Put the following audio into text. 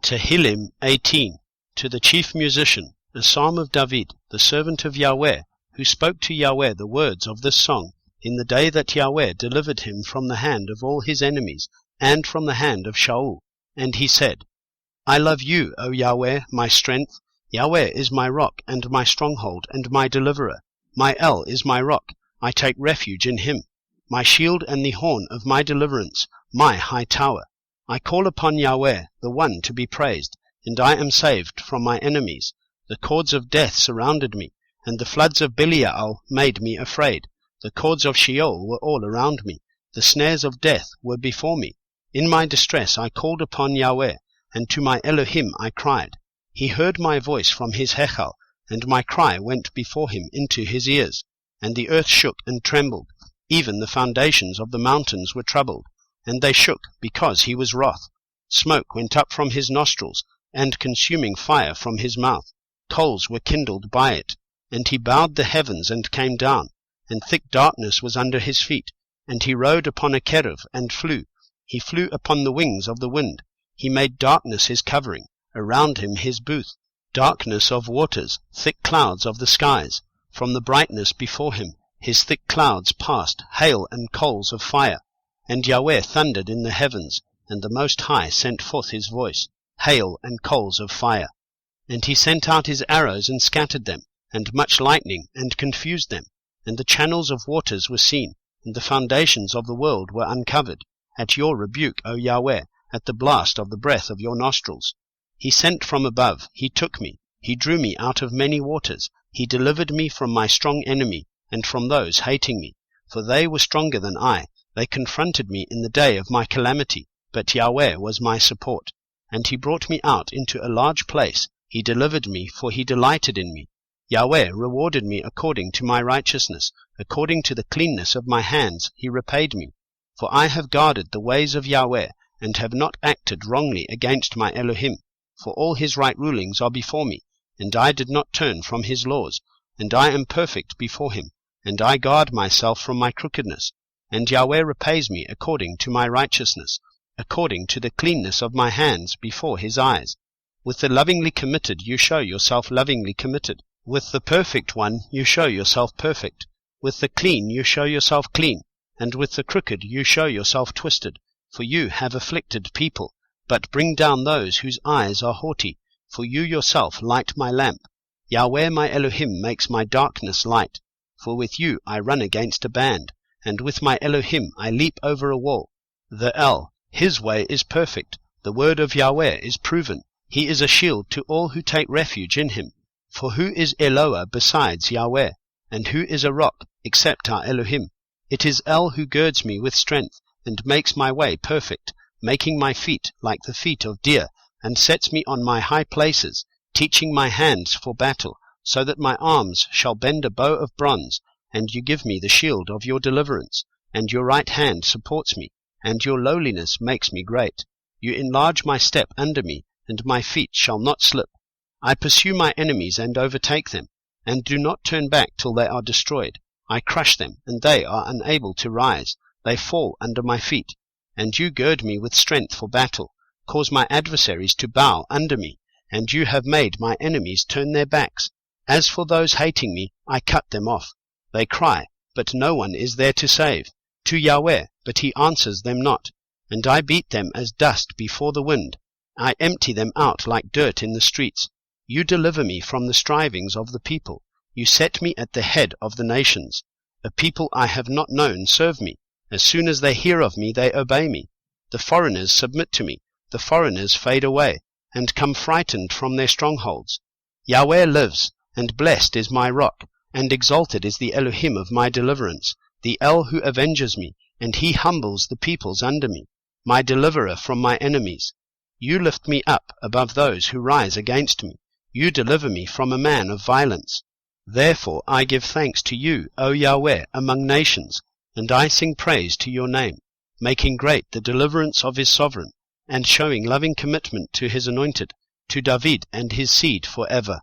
Tehillim 18. To the chief musician, a psalm of David, the servant of Yahweh, who spoke to Yahweh the words of this song, in the day that Yahweh delivered him from the hand of all his enemies, and from the hand of Shaul. And he said, I love you, O Yahweh, my strength. Yahweh is my rock, and my stronghold, and my deliverer. My El is my rock, I take refuge in him. My shield and the horn of my deliverance, my high tower. I call upon Yahweh, the one to be praised, and I am saved from my enemies. The cords of death surrounded me, and the floods of Belial made me afraid. The cords of Sheol were all around me. The snares of death were before me. In my distress I called upon Yahweh, and to my Elohim I cried. He heard my voice from his Hechal, and my cry went before him into his ears. And the earth shook and trembled. Even the foundations of the mountains were troubled, and they shook because he was wroth. Smoke went up from his nostrils, and consuming fire from his mouth. Coals were kindled by it. And he bowed the heavens and came down, and thick darkness was under his feet. And he rode upon a cherub and flew. He flew upon the wings of the wind. He made darkness his covering, around him his booth, darkness of waters, thick clouds of the skies. From the brightness before him his thick clouds passed, hail and coals of fire. And Yahweh thundered in the heavens, and the Most High sent forth his voice, hail and coals of fire. And he sent out his arrows and scattered them, and much lightning, and confused them. And the channels of waters were seen, and the foundations of the world were uncovered, at your rebuke, O Yahweh, at the blast of the breath of your nostrils. He sent from above, he took me, he drew me out of many waters, he delivered me from my strong enemy, and from those hating me. For they were stronger than I, they confronted me in the day of my calamity, but Yahweh was my support. And he brought me out into a large place, he delivered me, for he delighted in me. Yahweh rewarded me according to my righteousness, according to the cleanness of my hands he repaid me. For I have guarded the ways of Yahweh, and have not acted wrongly against my Elohim. For all his right rulings are before me, and I did not turn from his laws. And I am perfect before him, and I guard myself from my crookedness. And Yahweh repays me according to my righteousness, according to the cleanness of my hands before his eyes. With the lovingly committed you show yourself lovingly committed. With the perfect one you show yourself perfect. With the clean you show yourself clean, and with the crooked you show yourself twisted. For you have afflicted people, but bring down those whose eyes are haughty. For you yourself light my lamp. Yahweh my Elohim makes my darkness light. For with you I run against a band, and with my Elohim I leap over a wall. The El, his way is perfect. The word of Yahweh is proven. He is a shield to all who take refuge in him. For who is Eloah besides Yahweh? And who is a rock except our Elohim? It is El who girds me with strength, and makes my way perfect, making my feet like the feet of deer, and sets me on my high places, teaching my hands for battle, so that my arms shall bend a bow of bronze. And you give me the shield of your deliverance, and your right hand supports me, and your lowliness makes me great. You enlarge my step under me, and my feet shall not slip. I pursue my enemies and overtake them, and do not turn back till they are destroyed. I crush them, and they are unable to rise. They fall under my feet. And you gird me with strength for battle, cause my adversaries to bow under me, and you have made my enemies turn their backs. As for those hating me, I cut them off. They cry, but no one is there to save. To Yahweh, but he answers them not. And I beat them as dust before the wind. I empty them out like dirt in the streets. You deliver me from the strivings of the people. You set me at the head of the nations. A people I have not known serve me. As soon as they hear of me, they obey me. The foreigners submit to me. The foreigners fade away, and come frightened from their strongholds. Yahweh lives, and blessed is my rock, and exalted is the Elohim of my deliverance, the El who avenges me, and he humbles the peoples under me, my deliverer from my enemies. You lift me up above those who rise against me. You deliver me from a man of violence. Therefore I give thanks to you, O Yahweh, among nations, and I sing praise to your name, making great the deliverance of his sovereign, and showing loving commitment to his anointed, to David and his seed forever.